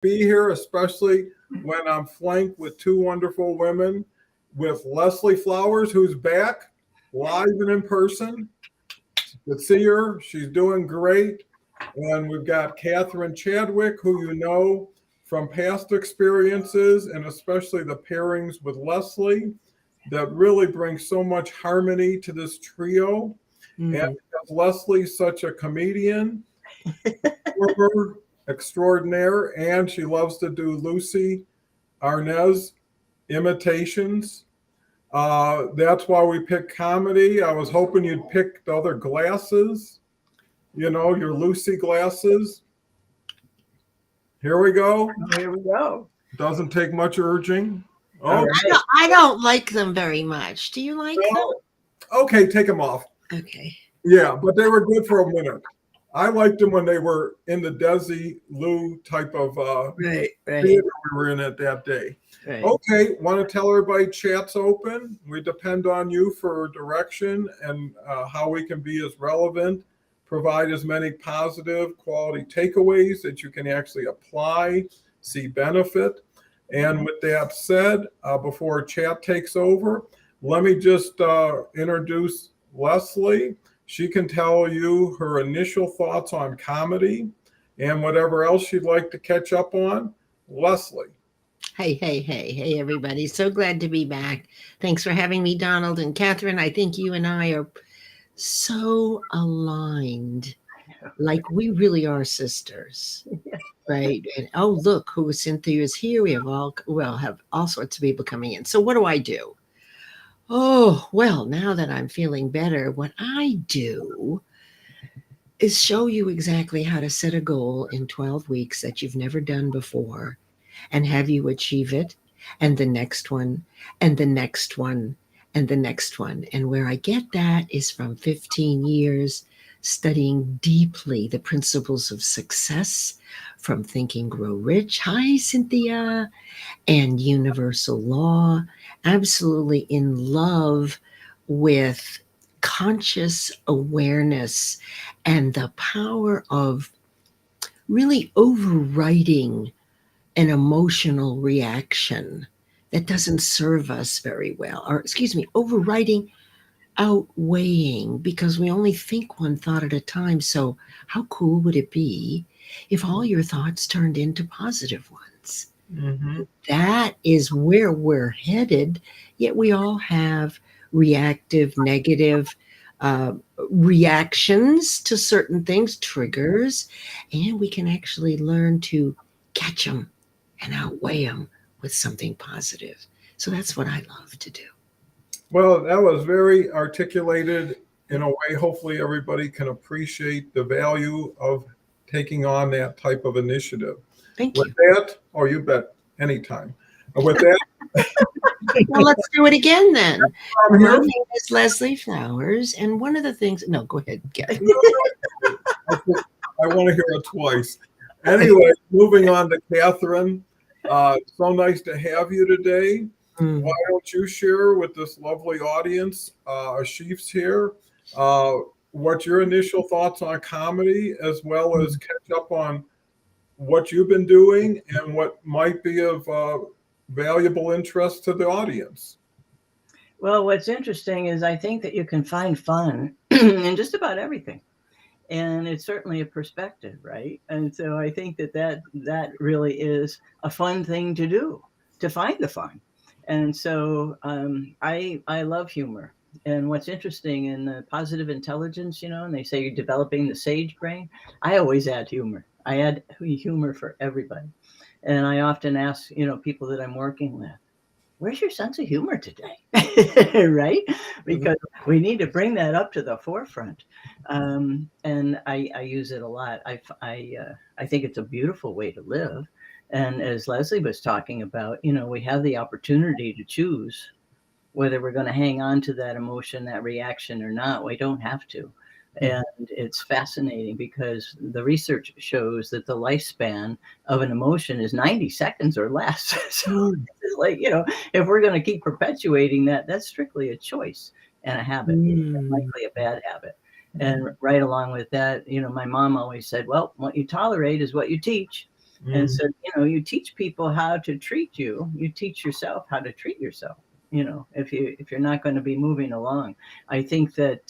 be here, especially when I'm flanked with two wonderful women, with Leslie Flowers, who's back live and in person. Good to see her. She's doing great. And we've got Catherine Chadwick, who you know from past experiences, and especially the pairings with Leslie that really brings so much harmony to this trio. And Mm. because Leslie's such a comedian, performer extraordinaire, and she loves to do Lucy Arnaz imitations. That's why we picked comedy. I was hoping you'd pick the other glasses, your Lucy glasses. Here we go. Here we go. Doesn't take much urging. All Oh, right. I don't like them very much. Do you like them? no. Okay, take them off. Okay. Yeah, but they were good for a minute. I liked them when they were in the Desi Lou type of Right, theater we were in at that day. right. Okay, want to tell everybody chat's open. We depend on you for direction and how we can be as relevant, provide as many positive quality takeaways that you can actually apply, see benefit. And with that said, before chat takes over, let me just introduce Leslie. She can tell you her initial thoughts on comedy and whatever else she'd like to catch up on. Leslie. Hey, everybody. So glad to be back. Thanks for having me, Donald and Catherine. I think you and I are so aligned. Like we really are sisters. Right. And oh, look who Cynthia is here. We have all sorts of people coming in. So what do I do? Oh, well, now that I'm feeling better, what I do is show you exactly how to set a goal in 12 weeks that you've never done before and have you achieve it, and the next one, and the next one, and the next one. And where I get that is from 15 years studying deeply the principles of success from Think and Grow Rich. Hi, Cynthia. And universal law. Absolutely in love with conscious awareness and the power of really overriding an emotional reaction that doesn't serve us very well, or excuse me, overriding, outweighing, because we only think one thought at a time. So how cool would it be if all your thoughts turned into positive ones? Mm-hmm. That is where we're headed. Yet we all have reactive, negative uh, reactions to certain things, triggers, and we can actually learn to catch them and outweigh them with something positive. So that's what I love to do. Well, that was very articulated in a way. Hopefully, everybody can appreciate the value of taking on that type of initiative. Thank With you. that, oh, you bet, anytime. With that, Well, let's do it again then. I'm My here. name is Leslie Flowers, and one of the things, no, go ahead, Gary. I want to hear it twice. Anyway, moving on to Catherine. So nice to have you today. Mm. Why don't you share with this lovely audience, Ashif's here, what your initial thoughts on comedy, as well as catch up on what you've been doing and what might be of valuable interest to the audience. Well, what's interesting is I think that you can find fun in just about everything. And it's certainly a perspective, right? And so I think that really is a fun thing to do, to find the fun. And so I love humor. And what's interesting in the positive intelligence, and they say you're developing the sage brain. I always add humor. I add humor for everybody. And I often ask, people that I'm working with, where's your sense of humor today? Right? Because we need to bring that up to the forefront. And I use it a lot. I think it's a beautiful way to live. And as Leslie was talking about, we have the opportunity to choose whether we're going to hang on to that emotion, that reaction or not. We don't have to. And it's fascinating because the research shows that the lifespan of an emotion is 90 seconds or less. So it's like, if we're going to keep perpetuating that, that's strictly a choice and a habit, likely a bad habit. And right along with that, my mom always said, well, what you tolerate is what you teach. And Mhm. so, you teach people how to treat you. You teach yourself how to treat yourself. If you're not going to be moving along, I think that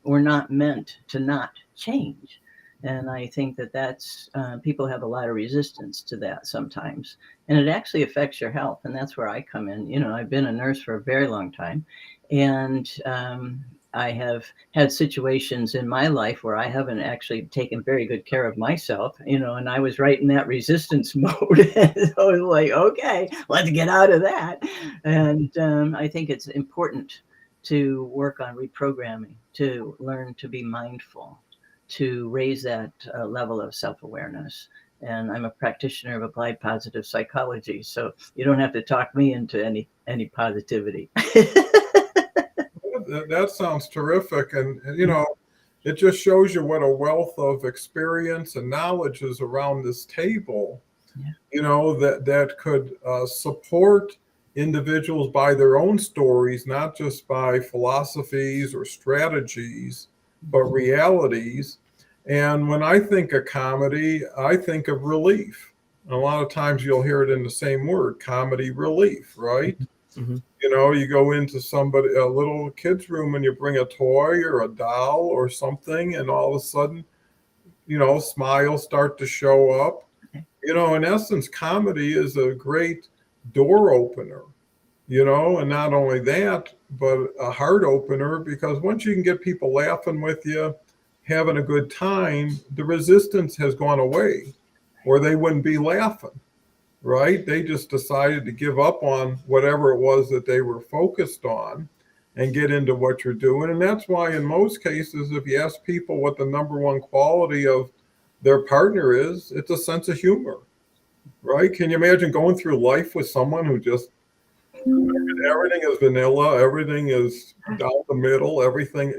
we're not meant to not change. And I think that that's people have a lot of resistance to that sometimes, and it actually affects your health. And that's where I come in. I've been a nurse for a very long time, and I have had situations in my life where I haven't actually taken very good care of myself, and I was right in that resistance mode. So I was like, okay, let's get out of that. And I think it's important to work on reprogramming, to learn to be mindful, to raise that level of self-awareness. And I'm a practitioner of applied positive psychology, so you don't have to talk me into any positivity. That sounds terrific. And, it just shows you what a wealth of experience and knowledge is around this table, Yeah. that could support individuals by their own stories, not just by philosophies or strategies, but realities. And when I think of comedy, I think of relief. A lot of times you'll hear it in the same word, comedy relief, right? Mm-hmm. You go into a little kid's room, and you bring a toy or a doll or something, and all of a sudden, smiles start to show up. In essence, comedy is a great door opener, and not only that, but a heart opener, because once you can get people laughing with you, having a good time, the resistance has gone away, or they wouldn't be laughing, right? They just decided to give up on whatever it was that they were focused on and get into what you're doing. And that's why, in most cases, if you ask people what the number one quality of their partner is, it's a sense of humor, right? Can you imagine going through life with someone who just everything is vanilla, everything is down the middle, everything,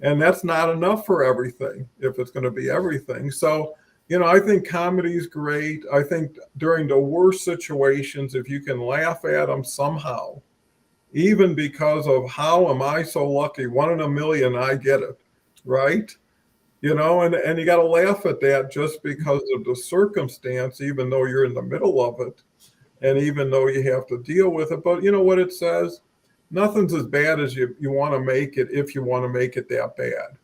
and that's not enough for everything if it's going to be everything. So, I think comedy is great. I think during the worst situations, if you can laugh at them somehow, even because of how am I so lucky, 1 in a million, I get it, right? And you got to laugh at that just because of the circumstance, even though you're in the middle of it. And even though you have to deal with it, but you know what it says? Nothing's as bad as you want to make it, if you want to make it that bad.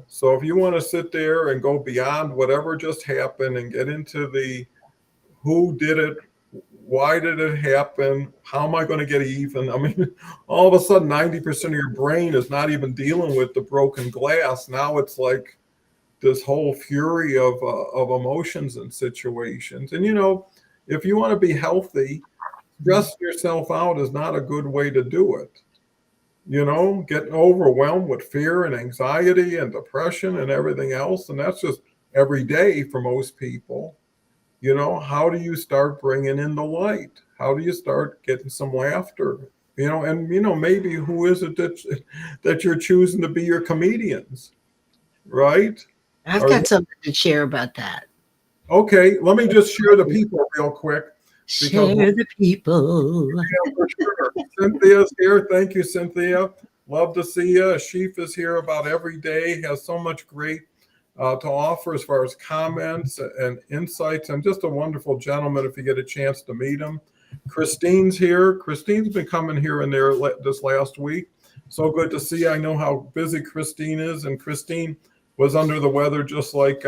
So if you want to sit there and go beyond whatever just happened and get into the who did it, why did it happen, how am I going to get even? I mean, all of a sudden 90% of your brain is not even dealing with the broken glass. Now it's like this whole fury of emotions and situations. And if you want to be healthy, stressing yourself out is not a good way to do it. Getting overwhelmed with fear and anxiety and depression and everything else, and that's just every day for most people. How do you start bringing in the light? How do you start getting some laughter? And maybe who is it that you're choosing to be your comedians, right? I've Or got something to share about that. okay, let me just share the people real quick. Share the people. Yeah, for sure. Cynthia's here. Thank you, Cynthia. Love to see you. Ashif is here about every day, has so much great to offer as far as comments and insights, and just a wonderful gentleman if you get a chance to meet him. Christine's here. Christine's been coming here and there this last week. So good to see you. I know how busy Christine is, and Christine was under the weather just like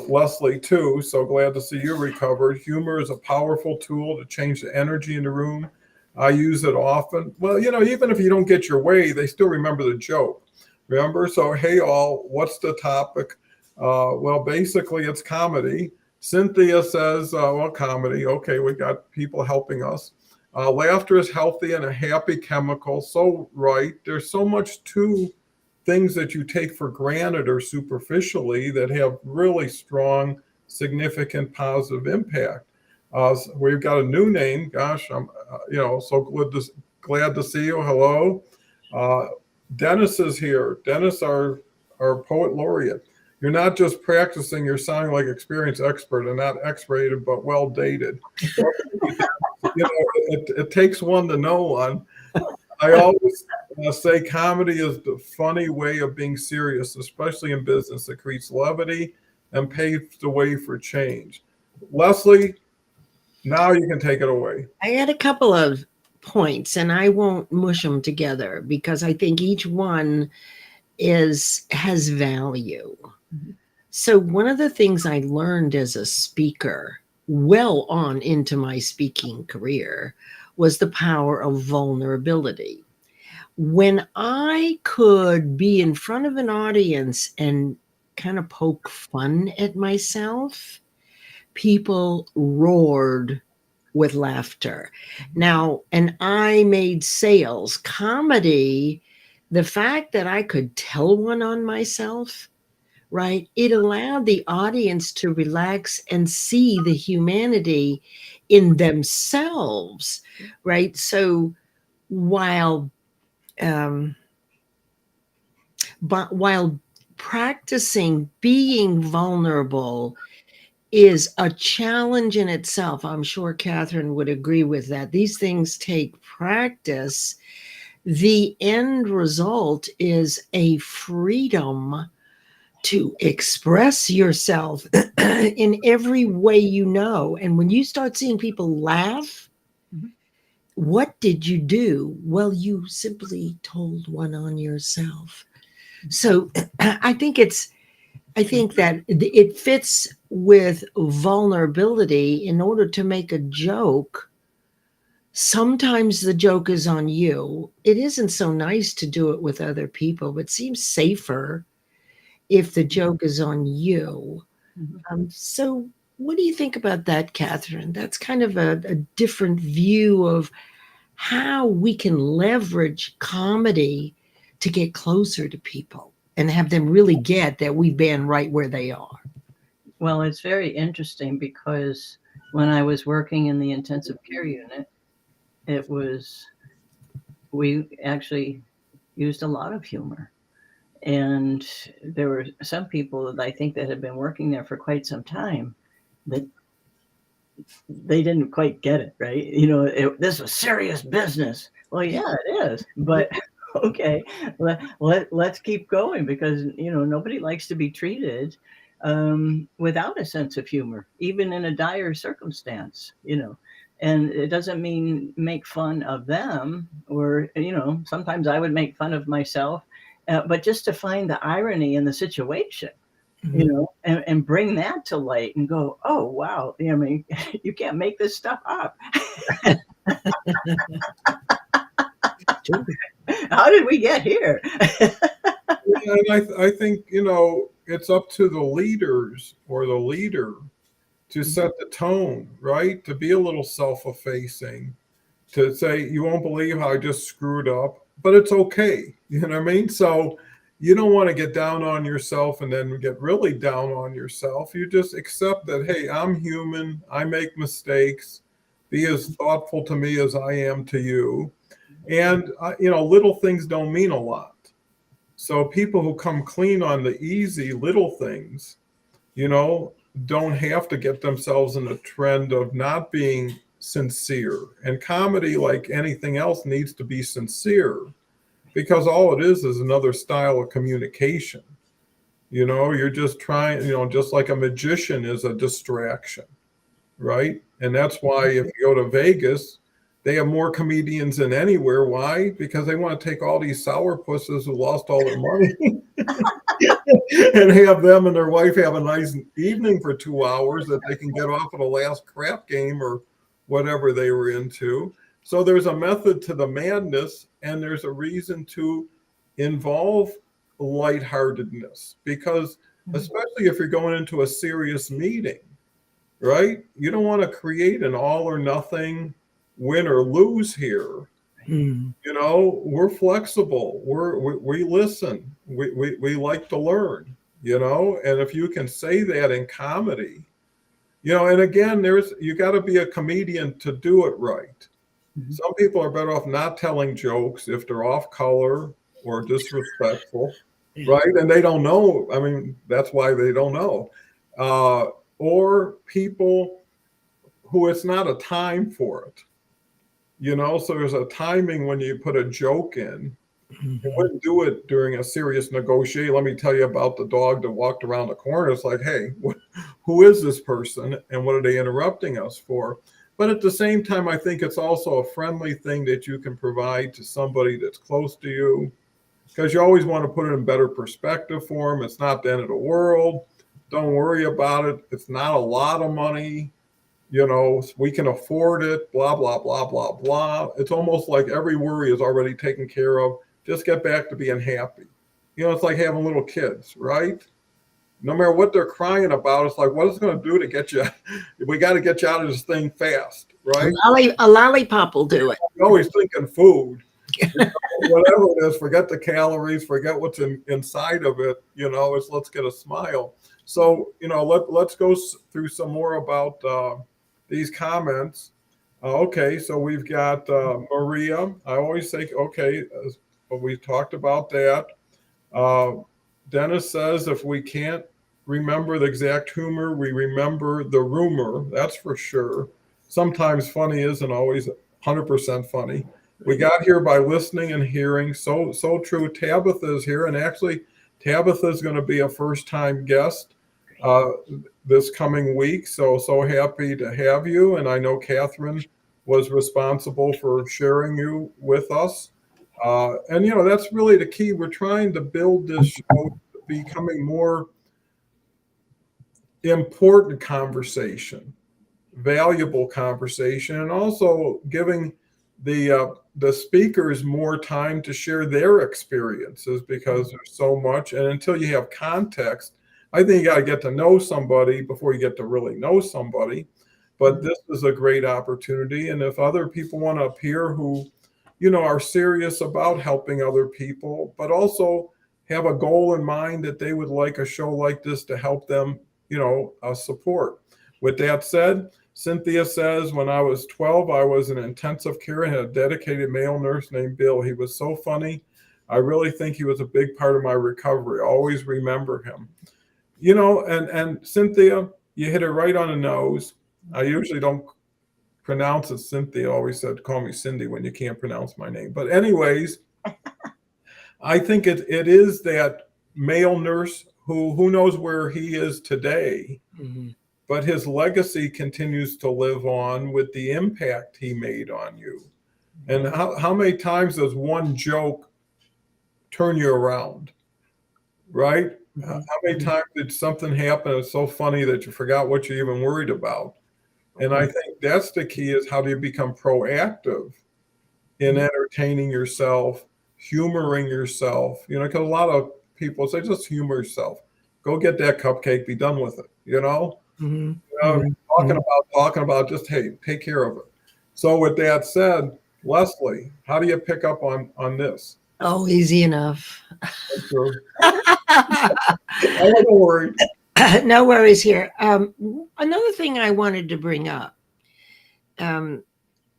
Leslie too. So glad to see you recovered. Humor is a powerful tool to change the energy in the room. I use it often. Well, even if you don't get your way, they still remember the joke. Remember? So, hey, all, what's the topic? Well, basically, it's comedy. Cynthia says, well, comedy. Okay, we got people helping us. Laughter is healthy and a happy chemical. So, right. There's so much to things that you take for granted or superficially that have really strong, significant positive impact. We've got a new name. Gosh, I'm so glad to see you. Hello. Dennis is here. Dennis, our poet laureate. You're not just practicing, you're sounding like experienced expert, and not X-rated, but well dated. It takes one to know one. I always say comedy is the funny way of being serious, especially in business. It creates levity and paved the way for change. Leslie, now you can take it away. I had a couple of points, and I won't mush them together because I think each one has value. Mm-hmm. So one of the things I learned as a speaker, well on into my speaking career, was the power of vulnerability. When I could be in front of an audience and kind of poke fun at myself, people roared with laughter. Now, and I made sales, comedy, the fact that I could tell one on myself, right? It allowed the audience to relax and see the humanity in themselves, right? So while but while practicing being vulnerable is a challenge in itself, I'm sure Catherine would agree with that. These things take practice. The end result is a freedom to express yourself in every way you know. And when you start seeing people laugh, Mhm. what did you do? Well, you simply told one on yourself. So I think that it fits with vulnerability. In order to make a joke, sometimes the joke is on you. It isn't so nice to do it with other people, but it seems safer if the joke is on you. Mhm. So what do you think about that, Catherine? That's kind of a different view of how we can leverage comedy to get closer to people and have them really get that we've been right where they are. Well, it's very interesting because when I was working in the intensive care unit, we actually used a lot of humor. And there were some people that I think that had been working there for quite some time that they didn't quite get it, right? This was serious business. Well, yeah, it is. But okay, let's keep going because, nobody likes to be treated without a sense of humor, even in a dire circumstance. And it doesn't mean make fun of them or, sometimes I would make fun of myself, but just to find the irony in the situation, and bring that to light and go, oh, wow. I mean, you can't make this stuff up. How did we get here? Yeah, and I think, it's up to the leaders or the leader to set the tone, right? To be a little self-effacing, to say, you won't believe how I just screwed up, but it's okay. You know what I mean? So you don't want to get down on yourself and then get really down on yourself. You just accept that, hey, I'm human. I make mistakes. Be as thoughtful to me as I am to you. And, little things don't mean a lot. So people who come clean on the easy little things, don't have to get themselves in a trend of not being sincere. And comedy, like anything else, needs to be sincere because all it is another style of communication. You're just trying, just like a magician is a distraction, right? And that's why if you go to Vegas, they have more comedians than anywhere. Why? Because they want to take all these sourpusses who lost all their money and have them and their wife have a nice evening for 2 hours that they can get off of the last crap game or whatever they were into. So there's a method to the madness, and there's a reason to involve lightheartedness because, especially if you're going into a serious meeting, right? You don't want to create an all or nothing, win or lose here. We're flexible. We listen. We like to learn, and if you can say that in comedy, and again, you got to be a comedian to do it right. Some people are better off not telling jokes if they're off color or disrespectful, right? And they don't know. I mean, that's why they don't know. Or people who it's not a time for it. So there's a timing when you put a joke in, You wouldn't do it during a serious negotiation. Let me tell you about the dog that walked around the corner. It's like, hey, who is this person and what are they interrupting us for? But at the same time, I think it's also a friendly thing that you can provide to somebody that's close to you, because you always want to put it in better perspective for them. It's not the end of the world. Don't worry about it. It's not a lot of money. We can afford it, blah, blah, blah, blah, blah. It's almost like every worry is already taken care of. Just get back to being happy. It's like having little kids, right? No matter what they're crying about, it's like, what is it going to do to get you? We got to get you out of this thing fast, right? A lollipop will do it. You're always thinking food. Whatever it is, forget the calories, forget what's inside of it. Let's get a smile. So, let's go through some more about these comments. Okay, so we've got Maria. I always say, okay, we talked about that. Dennis says, if we can't remember the exact humor, we remember the rumor. That's for sure. Sometimes funny isn't always 100% funny. We got here by listening and hearing. So true. Tabitha is here, and actually, Tabitha is going to be a first-time guest this coming week. So happy to have you. And I know Catherine was responsible for sharing you with us. And that's really the key. We're trying to build this show becoming more important conversation, valuable conversation, and also giving the speakers more time to share their experiences, because there's so much. And until you have context, I think you got to get to know somebody before you get to really know somebody. But this is a great opportunity. And if other people want to appear who, are serious about helping other people, but also have a goal in mind that they would like a show like this to help them, support. With that said, Cynthia says, when I was 12, I was in intensive care and had a dedicated male nurse named Bill. He was so funny. I really think he was a big part of my recovery. I always remember him. And Cynthia, you hit it right on the nose. I usually don't pronounce it Cynthia. I always said, call me Cindy when you can't pronounce my name. But anyways, I think it is that male nurse who knows where he is today, but his legacy continues to live on with the impact he made on you. And how many times does one joke turn you around, right? How many times did something happen that's so funny that you forgot what you even worried about? And I think that's the key, is how do you become proactive in entertaining yourself, humoring yourself, because a lot of people say, just humor yourself. Go get that cupcake, be done with it, talking about just, hey, take care of it. So with that said, Leslie, how do you pick up on this? Oh, easy enough. Don't worry. No worries here. Another thing I wanted to bring up,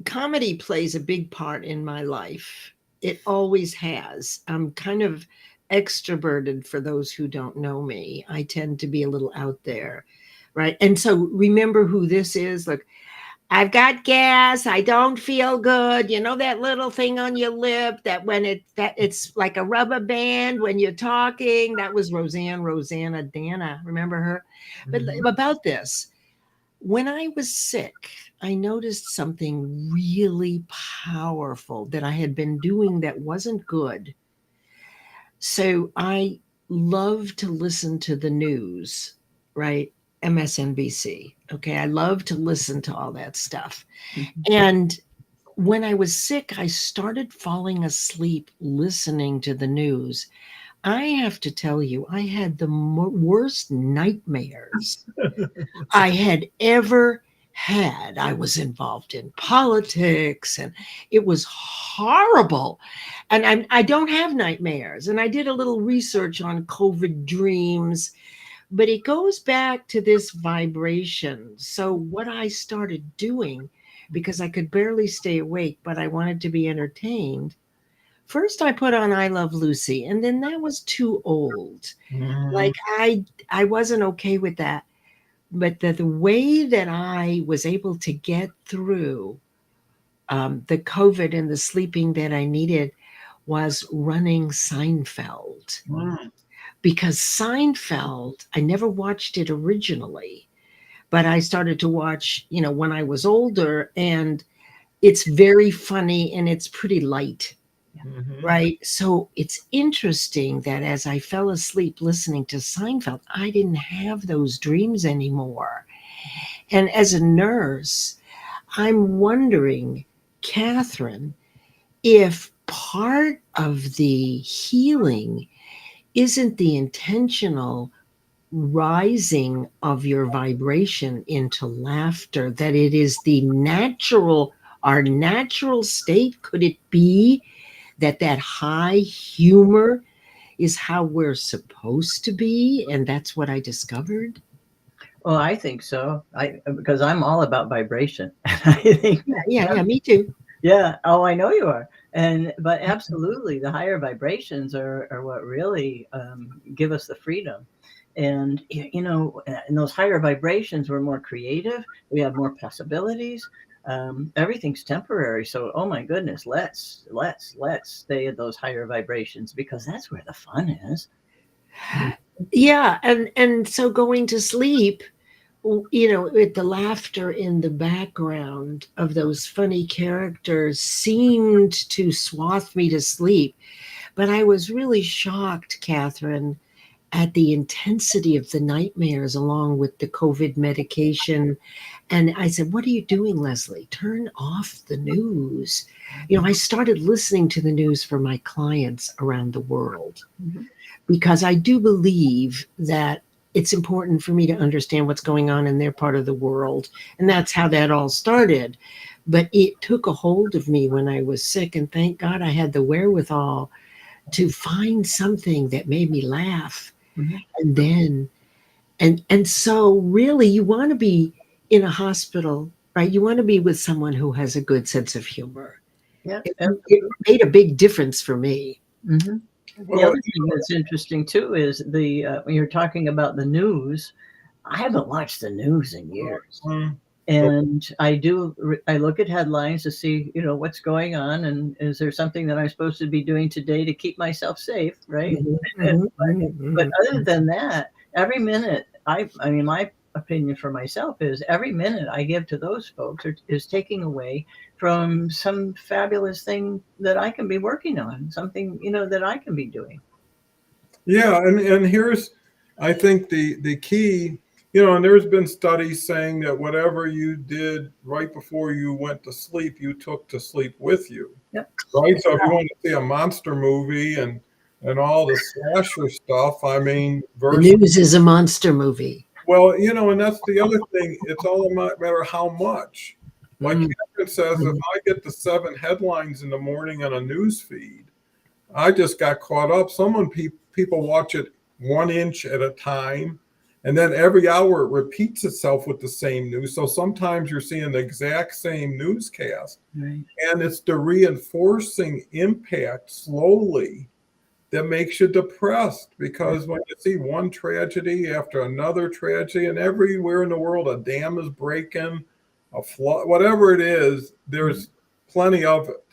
comedy plays a big part in my life. It always has. I'm kind of extroverted, for those who don't know me. I tend to be a little out there, right? And so remember who this is. Look, I've got gas. I don't feel good. That little thing on your lip that when it's like a rubber band when you're talking. That was Rosanna Dana. Remember her? But about this, when I was sick, I noticed something really powerful that I had been doing that wasn't good. So I love to listen to the news, right? MSNBC. Okay. I love to listen to all that stuff. And when I was sick, I started falling asleep listening to the news. I have to tell you, I had the worst nightmares I had ever had. I was involved in politics and it was horrible. And I don't have nightmares. And I did a little research on COVID dreams, but it goes back to this vibration. So what I started doing, because I could barely stay awake, but I wanted to be entertained, first I put on I Love Lucy, and then that was too old. Like I wasn't okay with that. But the way that I was able to get through the COVID and the sleeping that I needed was running Seinfeld, Mm. because Seinfeld, I never watched it originally, but I started to watch, when I was older, and it's very funny and it's pretty light, Mhm. right? So it's interesting that as I fell asleep listening to Seinfeld, I didn't have those dreams anymore. And as a nurse, I'm wondering, Catherine, if part of the healing isn't the intentional rising of your vibration into laughter, that it is our natural state. Could it be that high humor is how we're supposed to be, and that's what I discovered? Well, I think so. Because I'm all about vibration. I think, Yeah, me too. yeah. Oh, I know you are. But absolutely, the higher vibrations are what really give us the freedom. And in those higher vibrations, we're more creative. We have more possibilities. Everything's temporary. So, oh my goodness, let's stay at those higher vibrations, because that's where the fun is. Yeah, and so going to sleep, with the laughter in the background of those funny characters, seemed to swath me to sleep. But I was really shocked, Catherine, at the intensity of the nightmares along with the COVID medication. And I said, "What are you doing, Leslie? Turn off the news." I started listening to the news for my clients around the world, Mhm. because I do believe that it's important for me to understand what's going on in their part of the world. And that's how that all started. But it took a hold of me when I was sick. And thank God I had the wherewithal to find something that made me laugh. Mhm. And then, and so really, you want to be in a hospital, right? You want to be with someone who has a good sense of humor. Yeah. It made a big difference for me. Mhm. The Well, other thing that's interesting too is when you're talking about the news, I haven't watched the news in years. mm, And I look at headlines to see, what's going on, and is there something that I'm supposed to be doing today to keep myself safe, right? Mhm, mhm, mhm, But mhm. other than that, every minute I mean, my opinion for myself is every minute I give to those folks is taking away from some fabulous thing that I can be working on, something, that I can be doing. yeah, and here's, I think the key, and there's been studies saying that whatever you did right before you went to sleep, you took to sleep with you, Yep. right? So if you want to see a monster movie and all the slasher stuff, I mean, The versus, news is a monster movie. well, and that's the other thing. It's all a matter how much. Like Mm, Catherine says, if mm. I get the 7 headlines in the morning on a news feed, I just got caught up. People watch it 1 inch at a time, and then every hour it repeats itself with the same news. So sometimes you're seeing the exact same newscast, Right. and it's the reinforcing impact slowly that makes you depressed, because when you see one tragedy after another tragedy, and everywhere in the world a dam is breaking, a flood, whatever it is, there's plenty of it.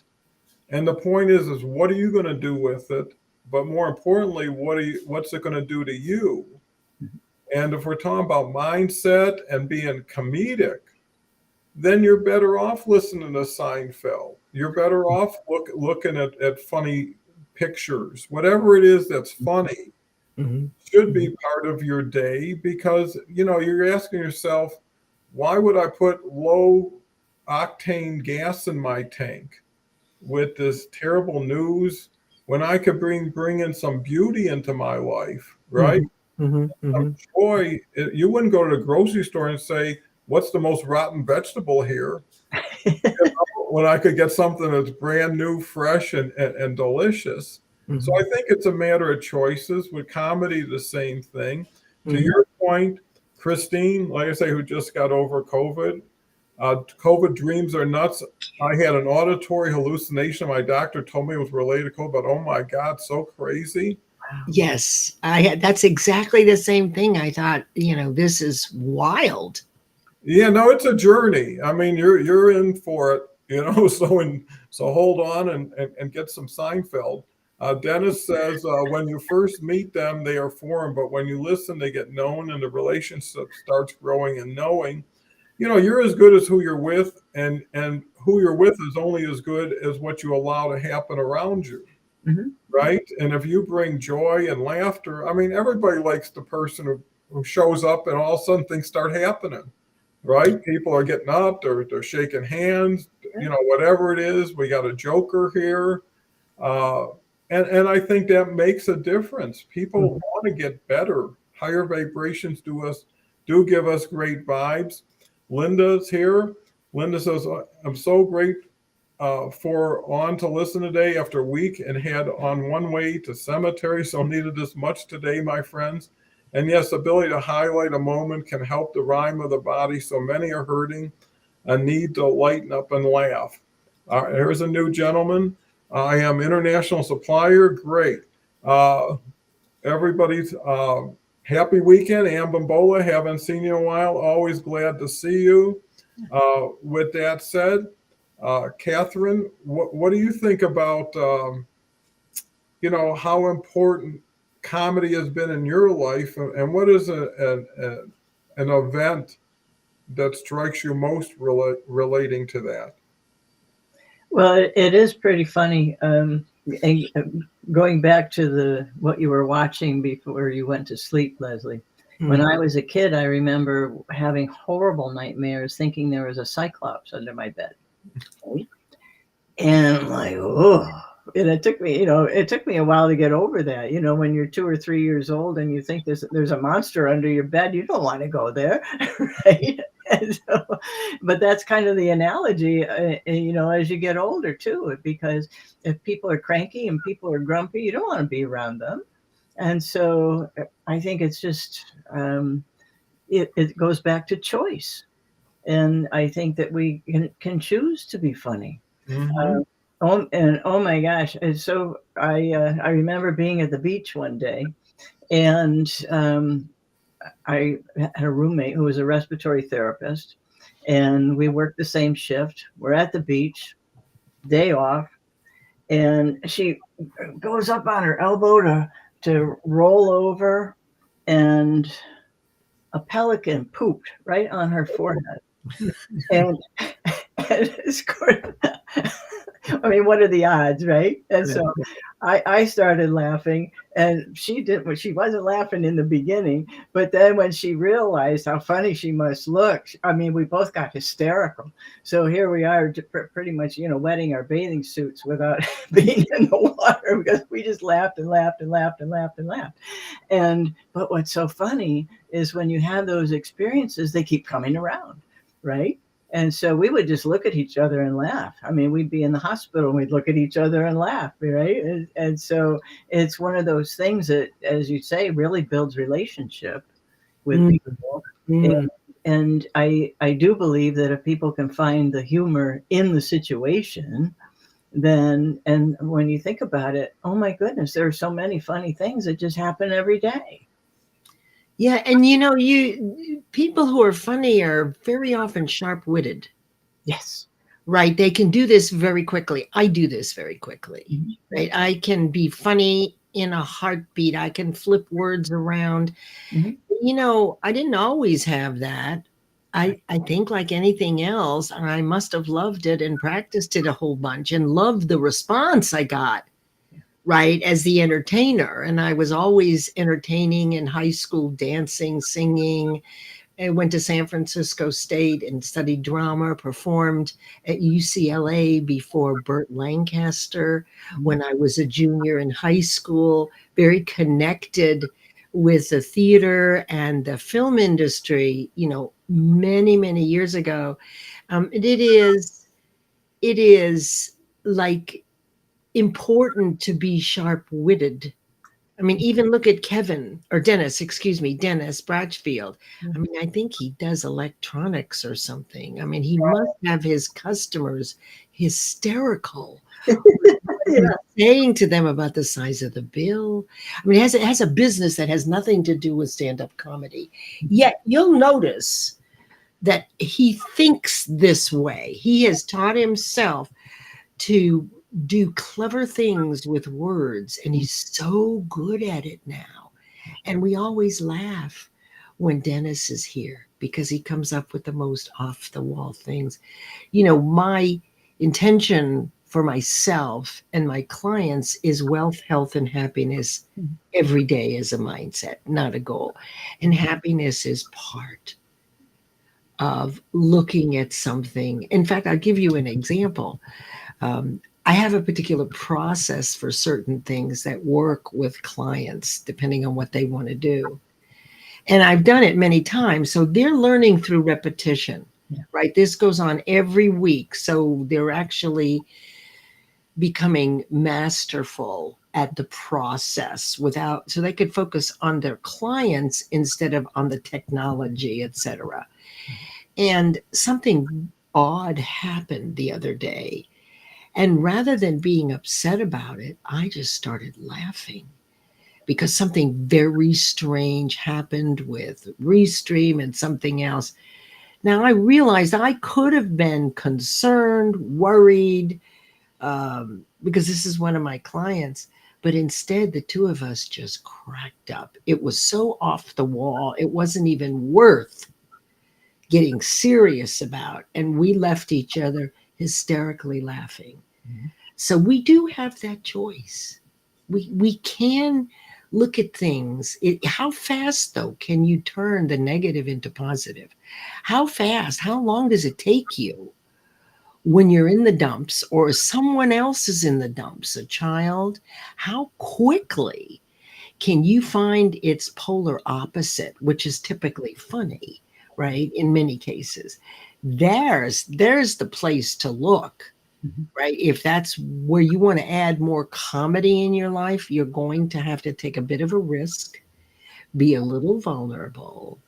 And the point is what are you going to do with it? But more importantly, what's it going to do to you? And if we're talking about mindset and being comedic, then you're better off listening to Seinfeld. You're better off looking at funny pictures. Whatever it is that's funny Mhm. should be part of your day, because you're asking yourself, why would I put low octane gas in my tank with this terrible news when I could bring in some beauty into my life, right? Mhm, mhm, Some mhm. joy. You wouldn't go to the grocery store and say, "What's the most rotten vegetable here?" When I could get something that's brand new, fresh, and delicious. So I Mhm, think it's a matter of choices. With comedy, the same thing. To mhm. your point, Christine, like I say, who just got over COVID, COVID dreams are nuts. I had an auditory hallucination. My doctor told me it was related to COVID, but oh my God, so crazy. Yes, that's exactly the same thing. I thought, this is wild. Yeah, no, it's a journey. I mean, you're in for it. So hold on and get some Seinfeld. Dennis says, when you first meet them, they are foreign, but when you listen, they get known and the relationship starts growing and knowing. You're as good as who you're with, and who you're with is only as good as what you allow to happen around you. Mm-hmm. Right? And if you bring joy and laughter, I mean, everybody likes the person who shows up and all of a sudden things start happening. Right? People are getting up, they're shaking hands, whatever it is. We got a joker here. And I think that makes a difference. People want to get better. Higher vibrations do give us great vibes. Linda's here. Linda says, I'm so great for on to listen today after a week and had on one way to cemetery. So needed this much today, my friends. And yes, ability to highlight a moment can help the rhyme of the body. So many are hurting, a need to lighten up and laugh. Here's a new gentleman. I am international supplier. Great. Everybody's happy weekend. Ambambola, haven't seen you in a while. Always glad to see you. With that said, Catherine, what do you think about, how important comedy has been in your life, and what is an event that strikes you most relating to that? Well, it is pretty funny. Going back to what you were watching before you went to sleep, Leslie. Mm-hmm. When I was a kid, I remember having horrible nightmares, thinking there was a cyclops under my bed. And I'm like, oh. And it took me a while to get over that. When you're 2 or 3 years old and you think there's a monster under your bed, you don't want to go there, right? And so, but that's kind of the analogy, as you get older too, because if people are cranky and people are grumpy, you don't want to be around them. And so I think it's just, it goes back to choice. And I think that we can choose to be funny. Mm-hmm. Oh my gosh. And so I remember being at the beach one day, and I had a roommate who was a respiratory therapist, and we worked the same shift. We're at the beach, day off, and she goes up on her elbow to roll over, and a pelican pooped right on her forehead. and it's I mean, what are the odds, right? And so I started laughing, and she wasn't laughing in the beginning, but then when she realized how funny she must look, I mean, we both got hysterical. So here we are pretty much, wetting our bathing suits without being in the water, because we just laughed and laughed and laughed and laughed and laughed. But what's so funny is when you have those experiences, they keep coming around, right? And so we would just look at each other and laugh. I mean, we'd be in the hospital and we'd look at each other and laugh, right? And so it's one of those things that, as you say, really builds relationship with people. And I do believe that if people can find the humor in the situation, then, and when you think about it, oh my goodness, there are so many funny things that just happen every day. Yeah, and people who are funny are very often sharp-witted. Yes. Right. They can do this very quickly. I do this very quickly. Mm-hmm. Right. I can be funny in a heartbeat. I can flip words around. Mm-hmm. I didn't always have that. I think like anything else, I must have loved it and practiced it a whole bunch and loved the response I got. Right, as the entertainer. And I was always entertaining in high school, dancing, singing. I went to San Francisco State and studied drama, performed at UCLA before Burt Lancaster when I was a junior in high school, very connected with the theater and the film industry, many, many years ago. It is like important to be sharp-witted. I mean, even look at Dennis Bratchfield. I mean, I think he does electronics or something. I mean, he must have his customers hysterical. Saying to them about the size of the bill. I mean, it has a business that has nothing to do with stand-up comedy. Yet you'll notice that he thinks this way. He has taught himself to do clever things with words, and he's so good at it now. And we always laugh when Dennis is here because he comes up with the most off the wall things. You know, my intention for myself and my clients is wealth, health, and happiness every day as a mindset, not a goal. And happiness is part of looking at something. In fact, I'll give you an example. I have a particular process for certain things that work with clients, depending on what they want to do. And I've done it many times. So they're learning through repetition, right? This goes on every week. So they're actually becoming masterful at the process so they could focus on their clients instead of on the technology, etc. And something odd happened the other day. And rather than being upset about it, I just started laughing because something very strange happened with Restream and something else. Now I realized I could have been concerned, worried, because this is one of my clients, but instead the two of us just cracked up. It was so off the wall. It wasn't even worth getting serious about. And we left each other hysterically laughing. Mm-hmm. So we do have that choice. We can look at things. How fast, though, can you turn the negative into positive? How fast? How long does it take you when you're in the dumps or someone else is in the dumps, a child? How quickly can you find its polar opposite, which is typically funny, right? In many cases, there's the place to look, right? If that's where you want to add more comedy in your life, you're going to have to take a bit of a risk, be a little vulnerable,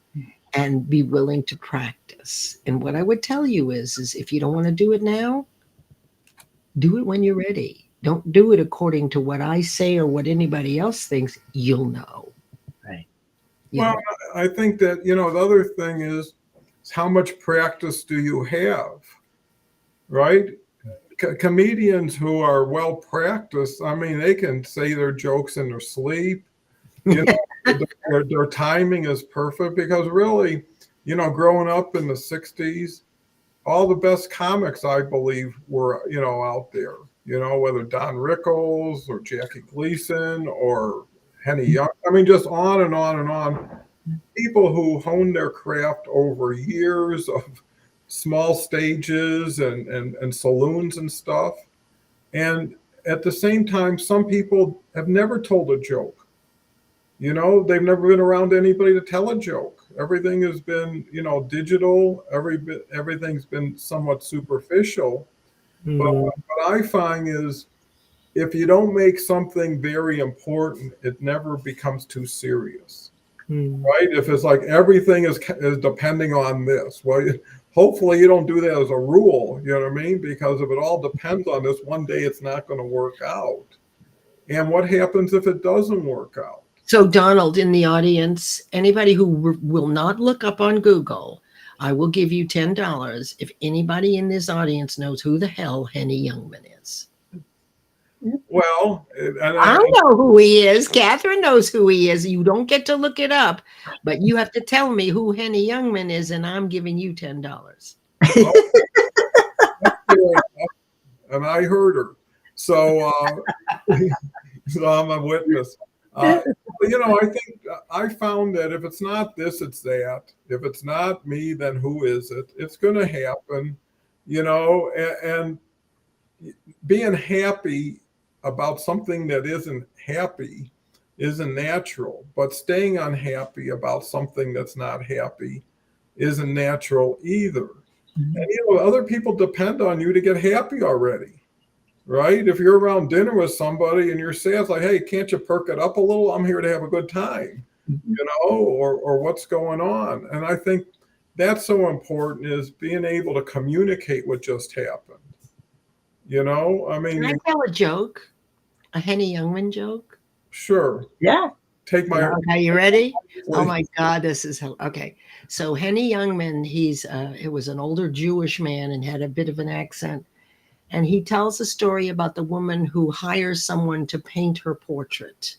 and be willing to practice. And what I would tell you is if you don't want to do it now, do it when you're ready. Don't do it according to what I say or what anybody else thinks. You'll know. Right. Well, I think that, the other thing is how much practice do you have, right? Comedians who are well practiced, I mean, they can say their jokes in their sleep. Their timing is perfect because really, growing up in the 60s, all the best comics, I believe, were, out there, whether Don Rickles or Jackie Gleason or Henny Young. I mean, just on and on and on. People who honed their craft over years of small stages and saloons and stuff. And at the same time, some people have never told a joke. They've never been around anybody to tell a joke. Everything has been, digital. Everything's been somewhat superficial. Mm. But what I find is if you don't make something very important, it never becomes too serious. Right? If it's like everything is depending on this, well, hopefully you don't do that as a rule, you know what I mean? Because if it all depends on this, one day it's not going to work out. And what happens if it doesn't work out? So Donald, in the audience, anybody who will not look up on Google, I will give you $10 if anybody in this audience knows who the hell Henny Youngman is. Well, I know who he is. Catherine knows who he is. You don't get to look it up, but you have to tell me who Henny Youngman is, and I'm giving you $10. And I heard her, so I'm a witness. I think I found that if it's not this, it's that. If it's not me, then who is it? It's going to happen, and being happy about something that isn't happy isn't natural, but staying unhappy about something that's not happy isn't natural either. Mm-hmm. And other people depend on you to get happy already, right? If you're around dinner with somebody and you're sad, it's like, hey, can't you perk it up a little? I'm here to have a good time, or what's going on. And I think that's so important, is being able to communicate what just happened. I mean, can I tell a joke? A Henny Youngman joke? Sure. Yeah. take my. Okay, you ready? Oh my God, this is okay. So Henny Youngman, it was an older Jewish man and had a bit of an accent, and he tells a story about the woman who hires someone to paint her portrait.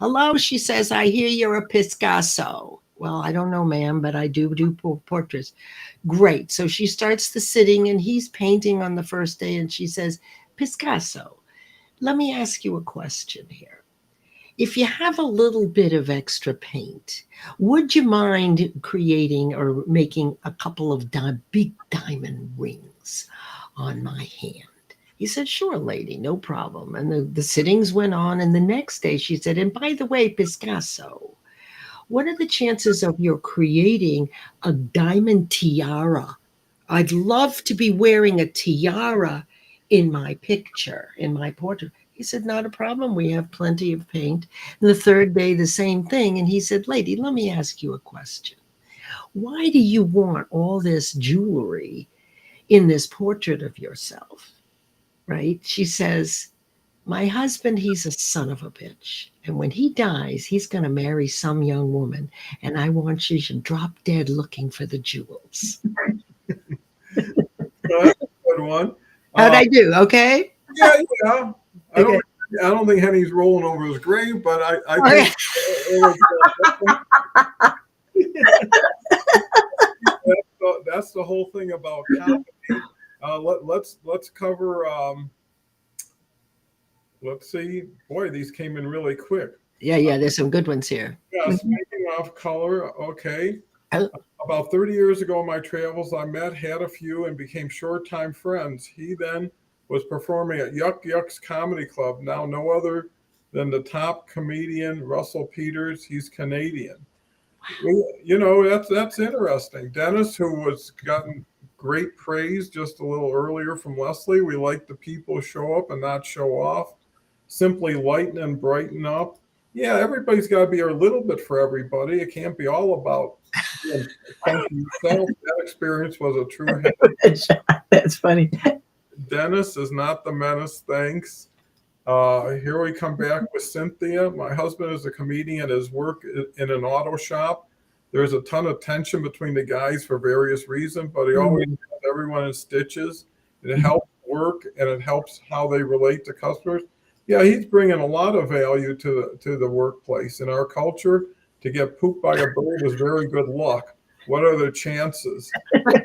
Hello, she says, I hear you're a Picasso. Well, I don't know, ma'am, but I do portraits. Great. So she starts the sitting, and he's painting on the first day, and she says, Picasso, let me ask you a question here. If you have a little bit of extra paint, would you mind creating or making a couple of big diamond rings on my hand? He said, sure, lady, no problem. And the sittings went on. And the next day she said, and by the way, Picasso, what are the chances of your creating a diamond tiara? I'd love to be wearing a tiara in my picture, in my portrait. He said, not a problem. We have plenty of paint. And the third day, the same thing. And he said, lady, let me ask you a question. Why do you want all this jewelry in this portrait of yourself? Right? She says, my husband, he's a son of a bitch. And when he dies, he's going to marry some young woman. And I want you to drop dead looking for the jewels. That's a good one. How'd I do? Okay. Yeah. I Okay. don't think Henny's rolling over his grave, but I think that's the whole thing about comedy. Let's cover. Let's see. Boy, these came in really quick. Yeah. There's some good ones here. Yeah, speaking of color, okay. Oh. About 30 years ago in my travels, I had a few, and became short-time friends. He then was performing at Yuck Yuck's Comedy Club, now no other than the top comedian, Russell Peters. He's Canadian. That's interesting. Dennis, who was gotten great praise just a little earlier from Leslie. We like the people show up and not show off. Simply lighten and brighten up. Yeah, everybody's got to be a little bit for everybody. It can't be all about yourself. That experience was a true hit. That's funny. Dennis is not the menace, thanks. Here we come back with Cynthia. My husband is a comedian. His work in an auto shop. There's a ton of tension between the guys for various reasons, but he always has everyone in stitches. It helps work, and it helps how they relate to customers. Yeah, he's bringing a lot of value to the workplace. In our culture, to get pooped by a bird is very good luck. What are the chances? The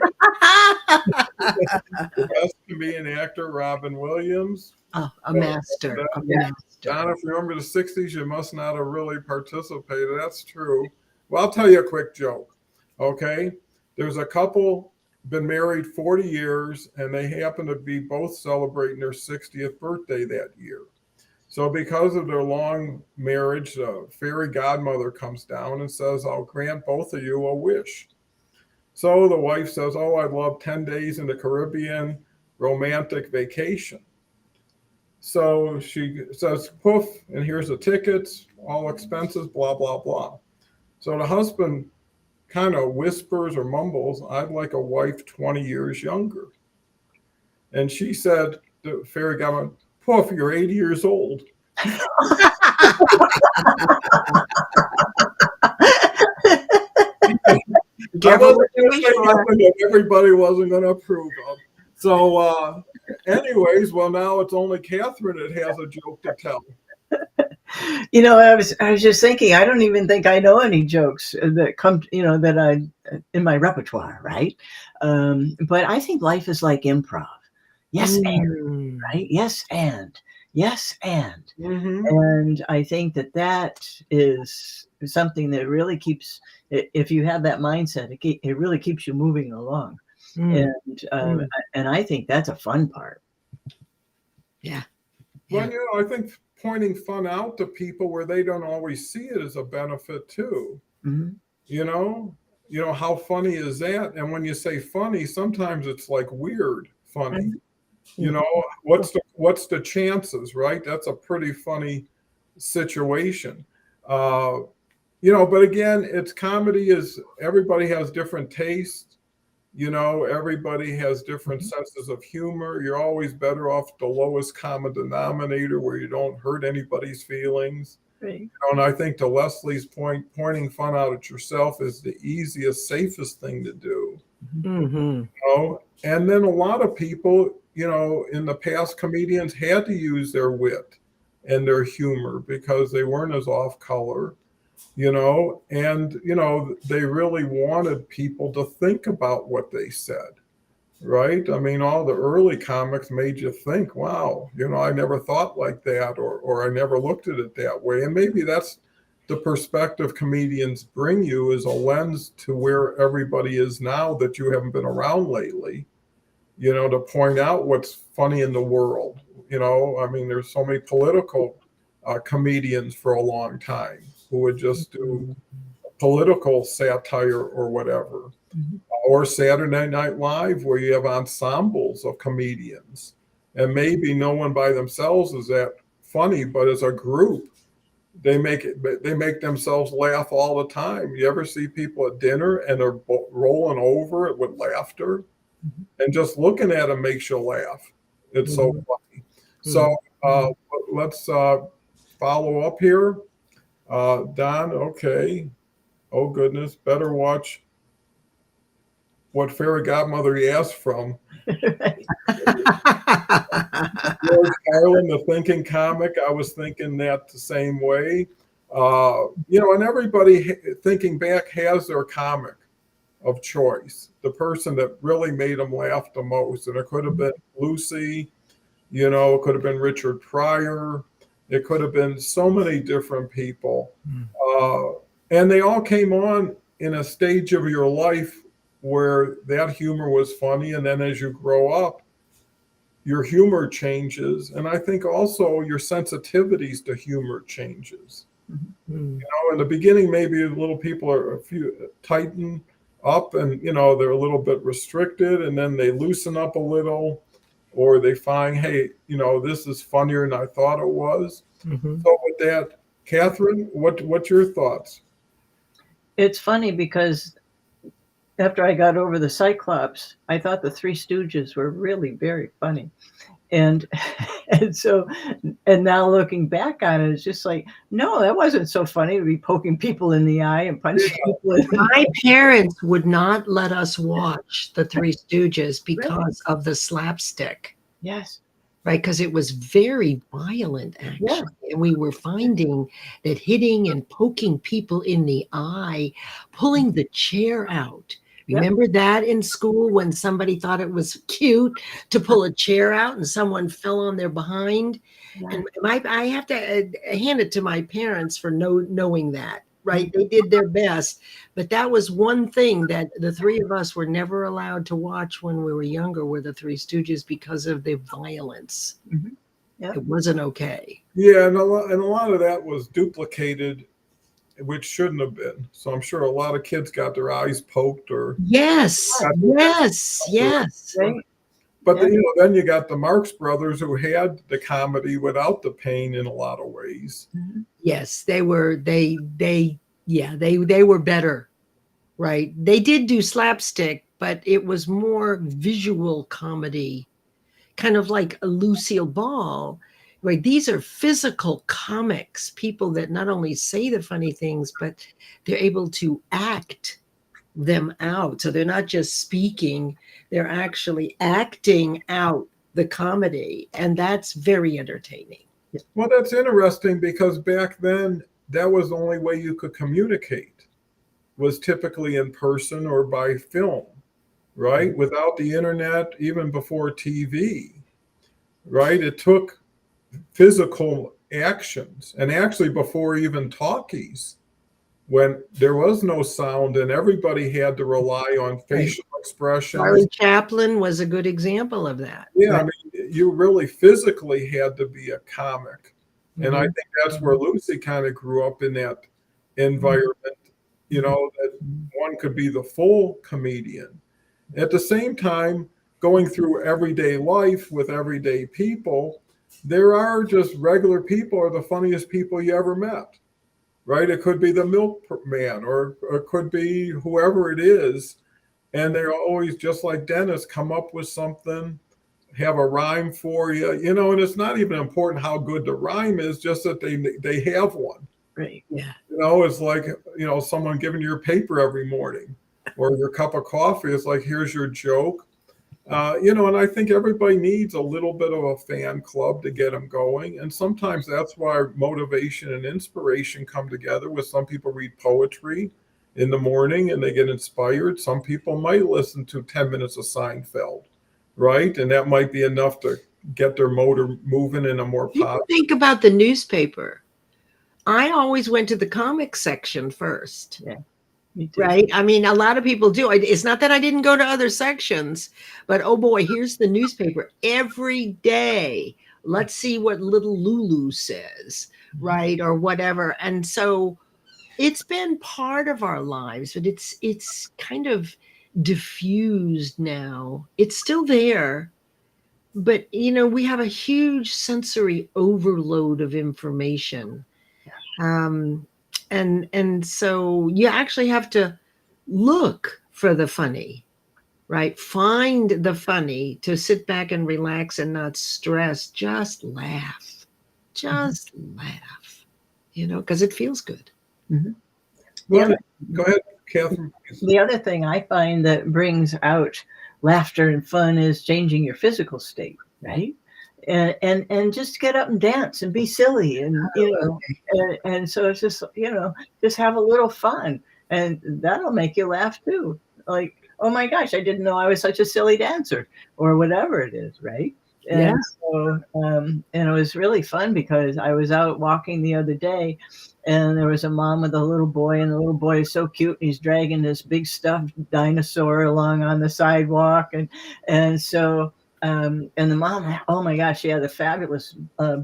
best comedian actor, Robin Williams. Oh, a master. Donna, if you remember the 60s, you must not have really participated. That's true. Well, I'll tell you a quick joke. Okay. There's a couple been married 40 years, and they happen to be both celebrating their 60th birthday that year. So because of their long marriage, the fairy godmother comes down and says, I'll grant both of you a wish. So the wife says, oh, I'd love 10 days in the Caribbean romantic vacation. So she says, poof, and here's the tickets, all expenses, blah, blah, blah. So the husband kind of whispers or mumbles, I'd like a wife 20 years younger. And she said, the fairy godmother, poof, you're 80 years old. Everybody wasn't going to approve of. So anyways, well, now it's only Catherine that has a joke to tell. I was just thinking, I don't even think I know any jokes that come, that I in my repertoire, right? But I think life is like improv. Yes, and, right? Yes, and. Mm-hmm. And I think that is something that really keeps, if you have that mindset, it really keeps you moving along. And I think that's a fun part. Yeah. Well, I think pointing fun out to people where they don't always see it is a benefit too. Mm-hmm. How funny is that? And when you say funny, sometimes it's like weird funny. What's the chances, right? That's a pretty funny situation. But again, it's comedy is everybody has different tastes. Everybody has different senses of humor. You're always better off the lowest common denominator where you don't hurt anybody's feelings. Right. And I think to Leslie's point, pointing fun out at yourself is the easiest, safest thing to do. Mm-hmm. And then a lot of people, in the past, comedians had to use their wit and their humor because they weren't as off color, and they really wanted people to think about what they said. Right? I mean, all the early comics made you think, wow, I never thought like that, or I never looked at it that way. And maybe that's the perspective comedians bring you, is a lens to where everybody is now that you haven't been around lately, to point out what's funny in the world. I mean, there's so many political comedians for a long time who would just do political satire or whatever. Or Saturday Night Live, where you have ensembles of comedians, and maybe no one by themselves is that funny, but as a group, they make themselves laugh all the time. You ever see people at dinner and they're rolling over it with laughter, and just looking at them makes you laugh. It's so funny. So let's follow up here. Don, okay. Oh goodness, better watch what fairy godmother he asked from. George Carlin, the thinking comic. I was thinking that the same way. And everybody thinking back has their comic of choice, the person that really made them laugh the most. And it could have been Lucy, it could have been Richard Pryor. It could have been so many different people. And they all came on in a stage of your life where that humor was funny. And then as you grow up, your humor changes. And I think also your sensitivities to humor changes. In the beginning, maybe little people are a few tighten up and, they're a little bit restricted, and then they loosen up a little, or they find, hey, this is funnier than I thought it was. So with that, Catherine, what's your thoughts? It's funny because after I got over the Cyclops, I thought the Three Stooges were really very funny. And now looking back on it, it's just like, no, that wasn't so funny to be poking people in the eye and punching people in the My parents would not let us watch the Three Stooges because of the slapstick. Yes. Right, because it was very violent, actually. Yeah. And we were finding that hitting and poking people in the eye, pulling the chair out. Remember that in school when somebody thought it was cute to pull a chair out and someone fell on their behind? And I have to hand it to my parents for knowing that. Right, they did their best, but that was one thing that the three of us were never allowed to watch when we were younger, were the Three Stooges, because of the violence. It wasn't okay. Yeah, and a lot of that was duplicated, which shouldn't have been. So I'm sure a lot of kids got their eyes poked or yes. Right. But then you got the Marx Brothers, who had the comedy without the pain in a lot of ways. Yes, they were better. Right. They did do slapstick, but it was more visual comedy, kind of like a Lucille Ball. Right. These are physical comics, people that not only say the funny things, but they're able to act them out. So they're not just speaking, they're actually acting out the comedy. And that's very entertaining. Well, that's interesting because back then, that was the only way you could communicate, was typically in person or by film, right? Without the internet, even before TV, right? It took physical actions, and actually before even talkies, when there was no sound and everybody had to rely on facial expressions. Charlie Chaplin was a good example of that. Yeah, I mean, you really physically had to be a comic. And I think that's where Lucy kind of grew up, in that environment, that one could be the full comedian. At the same time, going through everyday life with everyday people, there are just regular people are the funniest people you ever met. Right? It could be the milkman, or it could be whoever it is. And they're always, just like Dennis, come up with something have a rhyme for you, and it's not even important how good the rhyme is, just that they have one. Right. Yeah. It's like, someone giving you your paper every morning or your cup of coffee. It's like, here's your joke. And I think everybody needs a little bit of a fan club to get them going. And sometimes that's why motivation and inspiration come together. With some people read poetry in the morning and they get inspired. Some people might listen to 10 minutes of Seinfeld, right? And that might be enough to get their motor moving in a more You positive. think about the newspaper. I always went to the comics section first. Yeah. Me too. Right. I mean, a lot of people do. It's not that I didn't go to other sections, but oh boy, here's the newspaper every day. Let's see what little Lulu says, right? Or whatever. And so it's been part of our lives, but it's kind of diffused now. It's still there, but we have a huge sensory overload of information. And so you actually have to look for the funny, right? Find the funny to sit back and relax and not stress. Just laugh, because it feels good. Mm-hmm. Go ahead, Catherine. The other thing I find that brings out laughter and fun is changing your physical state, right? And just get up and dance and be silly, and and so it's just just have a little fun, and that'll make you laugh too. Like, oh my gosh, I didn't know I was such a silly dancer, or whatever it is, right? And so and it was really fun because I was out walking the other day, and there was a mom with a little boy, and the little boy is so cute, and he's dragging this big stuffed dinosaur along on the sidewalk, and so. And the mom, oh my gosh, she had a fabulous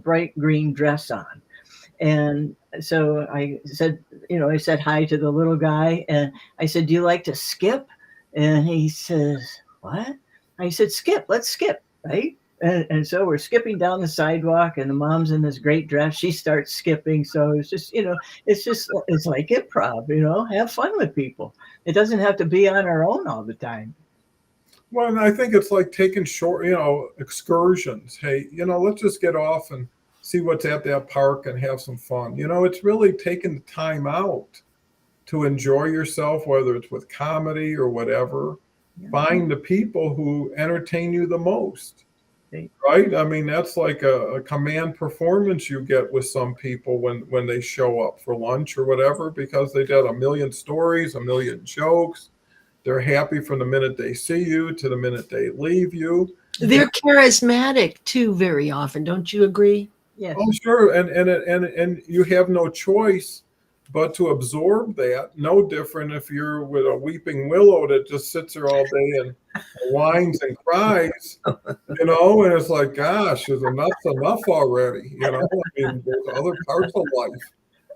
bright green dress on. And so I said hi to the little guy, and I said, do you like to skip? And he says, what? I said, skip, let's skip, right? And so we're skipping down the sidewalk, and the mom's in this great dress. She starts skipping. So it's just, it's like improv, have fun with people. It doesn't have to be on our own all the time. Well, and I think it's like taking short, excursions. Hey, let's just get off and see what's at that park and have some fun. It's really taking the time out to enjoy yourself, whether it's with comedy or whatever. Yeah. Find the people who entertain you the most, right? I mean, that's like a command performance you get with some people when they show up for lunch or whatever, because they got a million stories, a million jokes. They're happy from the minute they see you to the minute they leave you. They're charismatic too, very often. Don't you agree? Yes. Oh, sure. And you have no choice but to absorb that. No different if you're with a weeping willow that just sits there all day and whines and cries, and it's like, gosh, enough's enough already. I mean, there's other parts of life.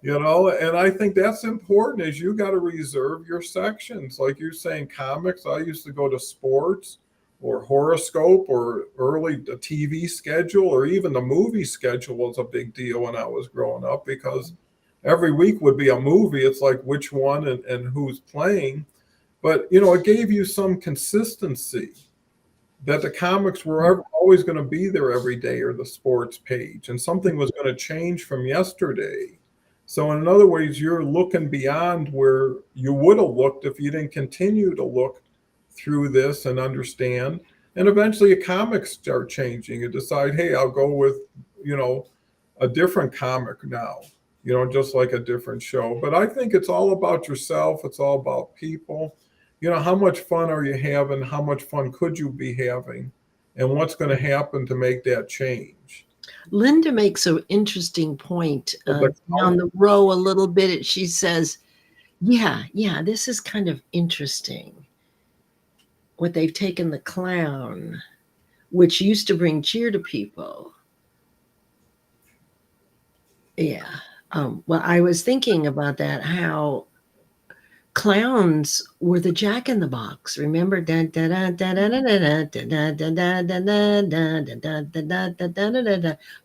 And I think that's important, is you got to reserve your sections. Like you're saying, comics, I used to go to sports or horoscope or the TV schedule, or even the movie schedule was a big deal when I was growing up, because every week would be a movie. It's like which one and who's playing. But, it gave you some consistency that the comics were always going to be there every day, or the sports page, and something was going to change from yesterday. So in other ways, you're looking beyond where you would have looked if you didn't continue to look through this and understand. And eventually your comics start changing. You decide, hey, I'll go with, a different comic now, just like a different show. But I think it's all about yourself. It's all about people. How much fun are you having? How much fun could you be having? And what's going to happen to make that change? Linda makes an interesting point down the row a little bit. She says, yeah, this is kind of interesting. What they've taken the clown, which used to bring cheer to people. Yeah. Well, I was thinking about that, how clowns were the Jack in the Box. Remember?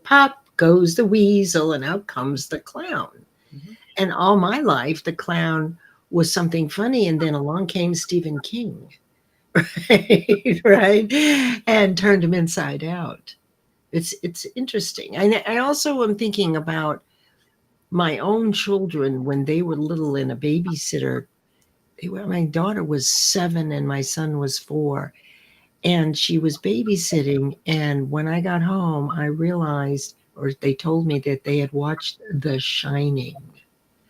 Pop goes the weasel, and out comes the clown. Mm-hmm. And all my life, the clown was something funny, and then along came Stephen King, right? And turned them inside out. It's interesting. I also am thinking about my own children when they were little and a babysitter. My daughter was 7 and my son was 4, and she was babysitting. And when I got home, I realized, or they told me that they had watched The Shining,